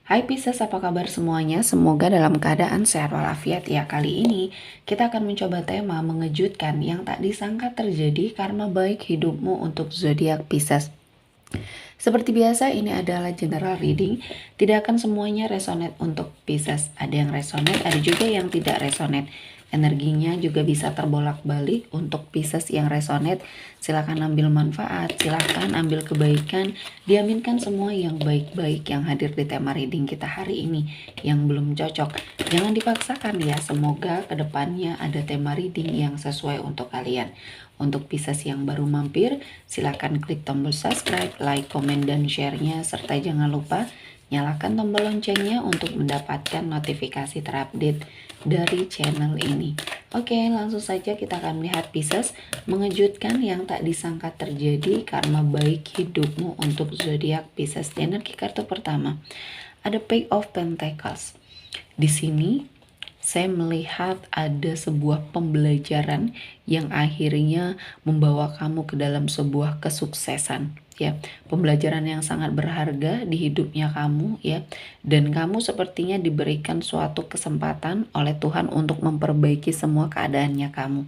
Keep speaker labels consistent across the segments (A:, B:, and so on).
A: Hai Pisces, apa kabar semuanya? Semoga dalam keadaan sehat walafiat ya. Kali ini kita akan mencoba tema mengejutkan yang tak disangka terjadi karma baik hidupmu untuk zodiak Pisces. Seperti biasa, ini adalah general reading. Tidak akan semuanya resonate untuk Pisces. Ada yang resonate, ada juga yang tidak resonate. Energinya juga bisa terbolak-balik. Untuk Pisces yang resonate, silakan ambil manfaat, silakan ambil kebaikan. Diaminkan semua yang baik-baik yang hadir di tema reading kita hari ini. Yang belum cocok, jangan dipaksakan ya. Semoga kedepannya ada tema reading yang sesuai untuk kalian. Untuk Pisces yang baru mampir, silakan klik tombol subscribe, like, komen, dan share-nya. Serta jangan lupa nyalakan tombol loncengnya untuk mendapatkan notifikasi terupdate dari channel ini. Oke, langsung saja kita akan melihat Pisces mengejutkan yang tak disangka terjadi karma baik hidupmu untuk zodiak Pisces. Di energi kartu pertama ada Page of Pentacles. Di sini saya melihat ada sebuah pembelajaran yang akhirnya membawa kamu ke dalam sebuah kesuksesan ya, pembelajaran yang sangat berharga di hidupnya kamu ya, dan kamu sepertinya diberikan suatu kesempatan oleh Tuhan untuk memperbaiki semua keadaannya kamu.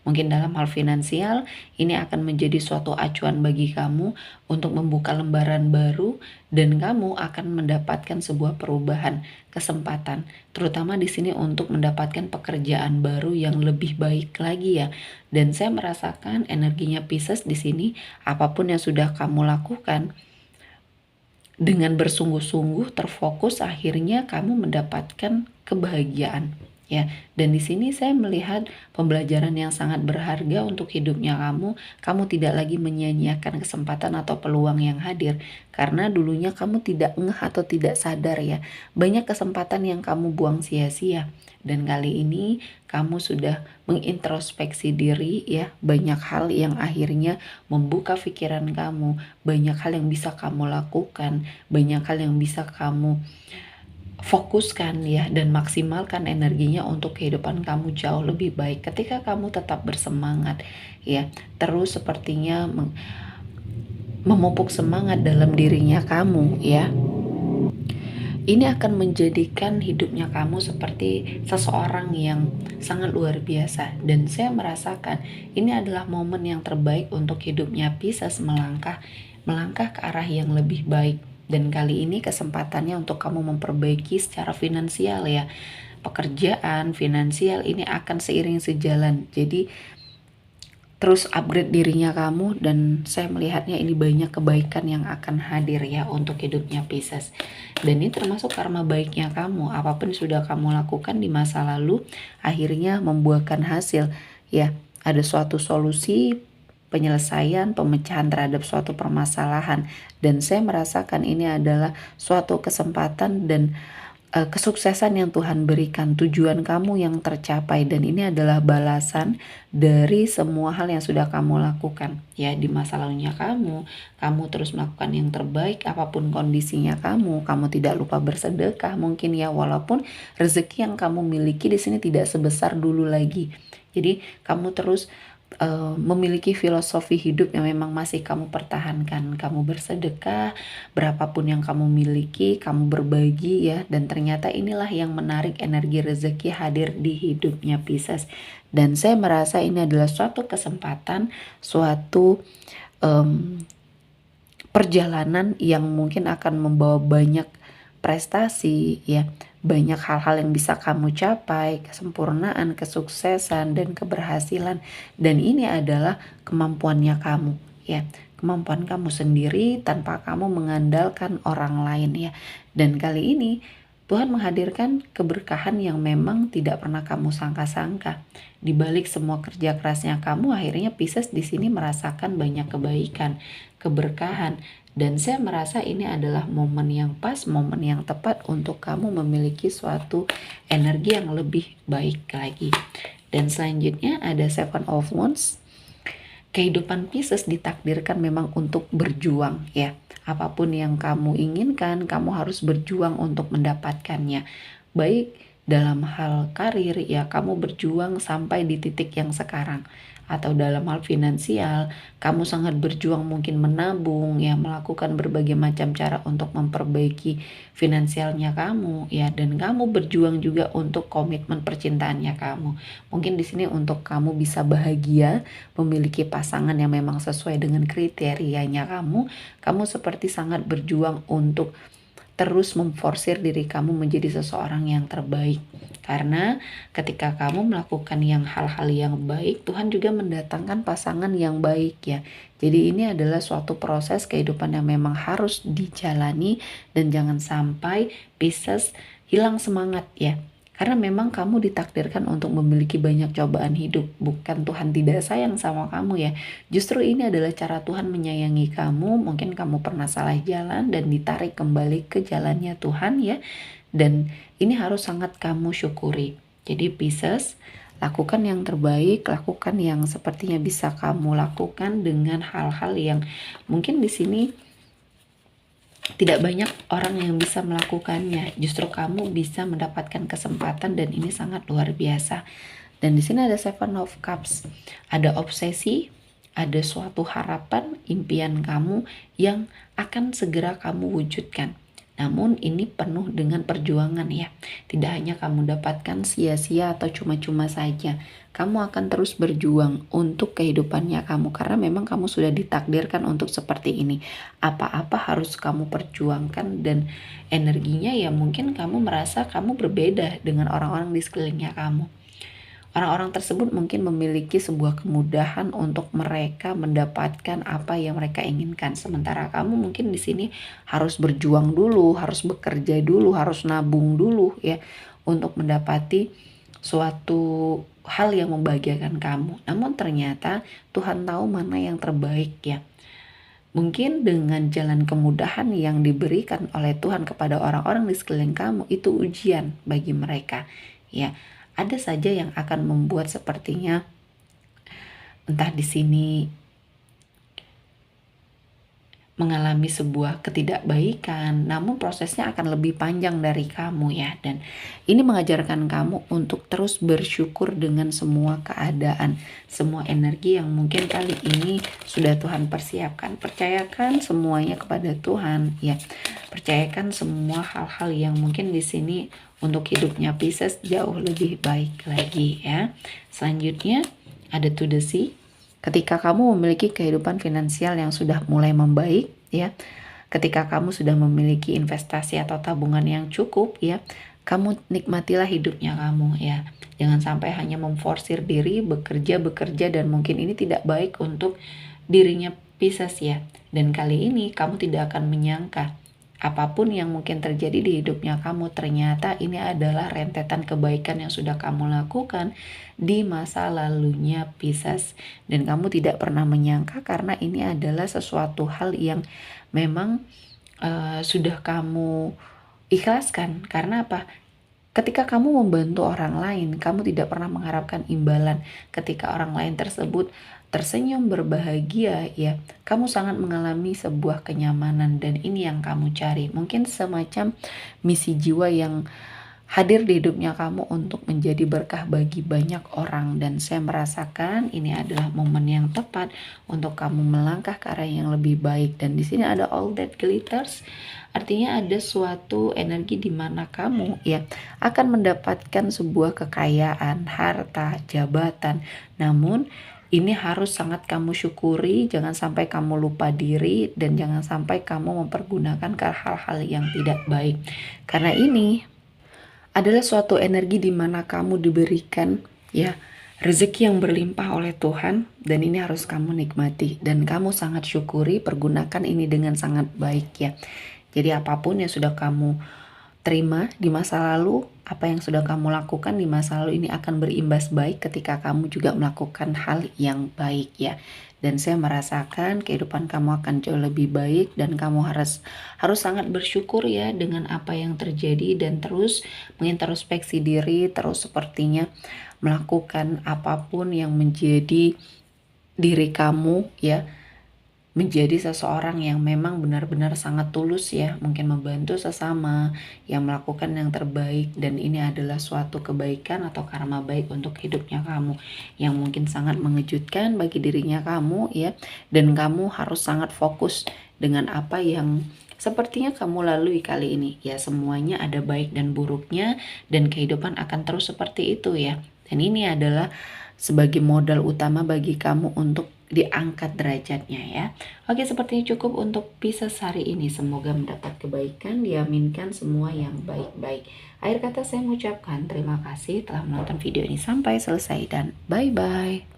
A: Mungkin dalam hal finansial ini akan menjadi suatu acuan bagi kamu untuk membuka lembaran baru, dan kamu akan mendapatkan sebuah perubahan kesempatan, terutama di sini untuk mendapatkan pekerjaan baru yang lebih baik lagi ya. Dan saya merasakan energinya Pisces di sini, apapun yang sudah kamu lakukan dengan bersungguh-sungguh terfokus, akhirnya kamu mendapatkan kebahagiaan ya. Dan di sini saya melihat pembelajaran yang sangat berharga untuk hidupnya kamu. Kamu tidak lagi menyia-nyiakan kesempatan atau peluang yang hadir karena dulunya kamu tidak ngeh atau tidak sadar ya, banyak kesempatan yang kamu buang sia-sia. Dan kali ini kamu sudah mengintrospeksi diri ya, banyak hal yang akhirnya membuka pikiran kamu, banyak hal yang bisa kamu lakukan, banyak hal yang bisa kamu fokuskan ya, dan maksimalkan energinya untuk kehidupan kamu jauh lebih baik ketika kamu tetap bersemangat ya, terus sepertinya memupuk semangat dalam dirinya kamu ya. Ini akan menjadikan hidupnya kamu seperti seseorang yang sangat luar biasa. Dan saya merasakan ini adalah momen yang terbaik untuk hidupnya Pisces melangkah ke arah yang lebih baik. Dan kali ini kesempatannya untuk kamu memperbaiki secara finansial ya. Pekerjaan, finansial ini akan seiring sejalan. Jadi terus upgrade dirinya kamu, dan saya melihatnya ini banyak kebaikan yang akan hadir ya untuk hidupnya Pisces. Dan ini termasuk karma baiknya kamu, apapun sudah kamu lakukan di masa lalu akhirnya membuahkan hasil ya, ada suatu solusi, penyelesaian, pemecahan terhadap suatu permasalahan. Dan saya merasakan ini adalah suatu kesempatan dan kesuksesan yang Tuhan berikan, tujuan kamu yang tercapai, dan ini adalah balasan dari semua hal yang sudah kamu lakukan ya di masa lalunya kamu terus melakukan yang terbaik apapun kondisinya kamu tidak lupa bersedekah mungkin ya, walaupun rezeki yang kamu miliki di sini tidak sebesar dulu lagi. Jadi kamu terus memiliki filosofi hidup yang memang masih kamu pertahankan. Kamu bersedekah, berapapun yang kamu miliki, kamu berbagi ya. Dan ternyata inilah yang menarik energi rezeki hadir di hidupnya Pisces. Dan saya merasa ini adalah suatu kesempatan, suatu perjalanan yang mungkin akan membawa banyak prestasi ya, banyak hal-hal yang bisa kamu capai, kesempurnaan, kesuksesan, dan keberhasilan. Dan ini adalah kemampuannya kamu ya, kemampuan kamu sendiri tanpa kamu mengandalkan orang lain ya. Dan kali ini Tuhan menghadirkan keberkahan yang memang tidak pernah kamu sangka-sangka. Di balik semua kerja kerasnya kamu, akhirnya Pisces di sini merasakan banyak kebaikan, keberkahan. Dan saya merasa ini adalah momen yang pas, momen yang tepat untuk kamu memiliki suatu energi yang lebih baik lagi. Dan selanjutnya ada Seven of Wands. Kehidupan Pisces ditakdirkan memang untuk berjuang ya. Apapun yang kamu inginkan, kamu harus berjuang untuk mendapatkannya. Baik dalam hal karir ya, kamu berjuang sampai di titik yang sekarang. atau dalam hal finansial, kamu sangat berjuang mungkin menabung ya, melakukan berbagai macam cara untuk memperbaiki finansialnya kamu ya, dan kamu berjuang juga untuk komitmen percintaannya kamu. Mungkin di sini untuk kamu bisa bahagia, memiliki pasangan yang memang sesuai dengan kriterianya kamu seperti sangat berjuang untuk terus memforsir diri kamu menjadi seseorang yang terbaik. Karena ketika kamu melakukan hal-hal yang baik, Tuhan juga mendatangkan pasangan yang baik ya. Jadi ini adalah suatu proses kehidupan yang memang harus dijalani, dan jangan sampai Pisces hilang semangat ya. Karena memang kamu ditakdirkan untuk memiliki banyak cobaan hidup. Bukan Tuhan tidak sayang sama kamu ya. Justru ini adalah cara Tuhan menyayangi kamu. Mungkin kamu pernah salah jalan dan ditarik kembali ke jalannya Tuhan ya. Dan ini harus sangat kamu syukuri. Jadi Pisces, lakukan yang terbaik, lakukan yang sepertinya bisa kamu lakukan dengan hal-hal yang mungkin di sini tidak banyak orang yang bisa melakukannya. Justru kamu bisa mendapatkan kesempatan dan ini sangat luar biasa. Dan di sini ada Seven of Cups. Ada obsesi, ada suatu harapan, impian kamu yang akan segera kamu wujudkan. Namun ini penuh dengan perjuangan ya. Tidak hanya kamu dapatkan sia-sia atau cuma-cuma saja. Kamu akan terus berjuang untuk kehidupannya kamu, karena memang kamu sudah ditakdirkan untuk seperti ini. Apa-apa harus kamu perjuangkan, dan energinya ya mungkin kamu merasa kamu berbeda dengan orang-orang di sekelilingnya kamu. Orang-orang tersebut mungkin memiliki sebuah kemudahan untuk mereka mendapatkan apa yang mereka inginkan. Sementara kamu mungkin di sini harus berjuang dulu, harus bekerja dulu, harus nabung dulu ya untuk mendapati suatu hal yang membahagiakan kamu. Namun ternyata Tuhan tahu mana yang terbaik ya. Mungkin dengan jalan kemudahan yang diberikan oleh Tuhan kepada orang-orang di sekeliling kamu itu ujian bagi mereka ya. Ada saja yang akan membuat sepertinya entah di sini mengalami sebuah ketidakbaikan, namun prosesnya akan lebih panjang dari kamu ya. Dan ini mengajarkan kamu untuk terus bersyukur dengan semua keadaan, semua energi yang mungkin kali ini sudah Tuhan persiapkan. Percayakan semuanya kepada Tuhan ya. Percayakan semua hal-hal yang mungkin di sini untuk hidupnya Pisces jauh lebih baik lagi ya. Selanjutnya ada To the Sea. Ketika kamu memiliki kehidupan finansial yang sudah mulai membaik ya, ketika kamu sudah memiliki investasi atau tabungan yang cukup ya, kamu nikmatilah hidupnya kamu ya. Jangan sampai hanya memforsir diri bekerja dan mungkin ini tidak baik untuk dirinya Pisces ya. Dan kali ini kamu tidak akan menyangka apapun yang mungkin terjadi di hidupnya kamu, ternyata ini adalah rentetan kebaikan yang sudah kamu lakukan di masa lalunya Pisces. Dan kamu tidak pernah menyangka karena ini adalah sesuatu hal yang memang sudah kamu ikhlaskan. Karena apa? Ketika kamu membantu orang lain, kamu tidak pernah mengharapkan imbalan. Ketika orang lain tersebut tersenyum berbahagia ya, kamu sangat mengalami sebuah kenyamanan, dan ini yang kamu cari. Mungkin semacam misi jiwa yang hadir di hidupnya kamu untuk menjadi berkah bagi banyak orang, dan saya merasakan ini adalah momen yang tepat untuk kamu melangkah ke arah yang lebih baik. Dan di sini ada All That Glitters, artinya ada suatu energi di mana kamu ya akan mendapatkan sebuah kekayaan, harta, jabatan. Namun ini harus sangat kamu syukuri, jangan sampai kamu lupa diri, dan jangan sampai kamu mempergunakan ke hal-hal yang tidak baik. Karena ini adalah suatu energi di mana kamu diberikan ya rezeki yang berlimpah oleh Tuhan, dan ini harus kamu nikmati dan kamu sangat syukuri, pergunakan ini dengan sangat baik ya. Jadi apapun yang sudah kamu terima di masa lalu, apa yang sudah kamu lakukan di masa lalu ini akan berimbas baik ketika kamu juga melakukan hal yang baik ya. Dan saya merasakan kehidupan kamu akan jauh lebih baik, dan kamu harus sangat bersyukur ya dengan apa yang terjadi, dan terus mengintrospeksi diri, terus sepertinya melakukan apapun yang menjadi diri kamu ya, menjadi seseorang yang memang benar-benar sangat tulus ya, mungkin membantu sesama, yang melakukan yang terbaik, dan ini adalah suatu kebaikan atau karma baik untuk hidupnya kamu yang mungkin sangat mengejutkan bagi dirinya kamu ya, dan kamu harus sangat fokus dengan apa yang sepertinya kamu lalui kali ini ya. Semuanya ada baik dan buruknya, dan kehidupan akan terus seperti itu ya. Dan ini adalah sebagai modal utama bagi kamu untuk diangkat derajatnya ya. Oke, sepertinya cukup untuk Pisces hari ini. Semoga mendapat kebaikan, diaminkan semua yang baik-baik. Akhir kata saya mengucapkan terima kasih telah menonton video ini sampai selesai dan bye-bye.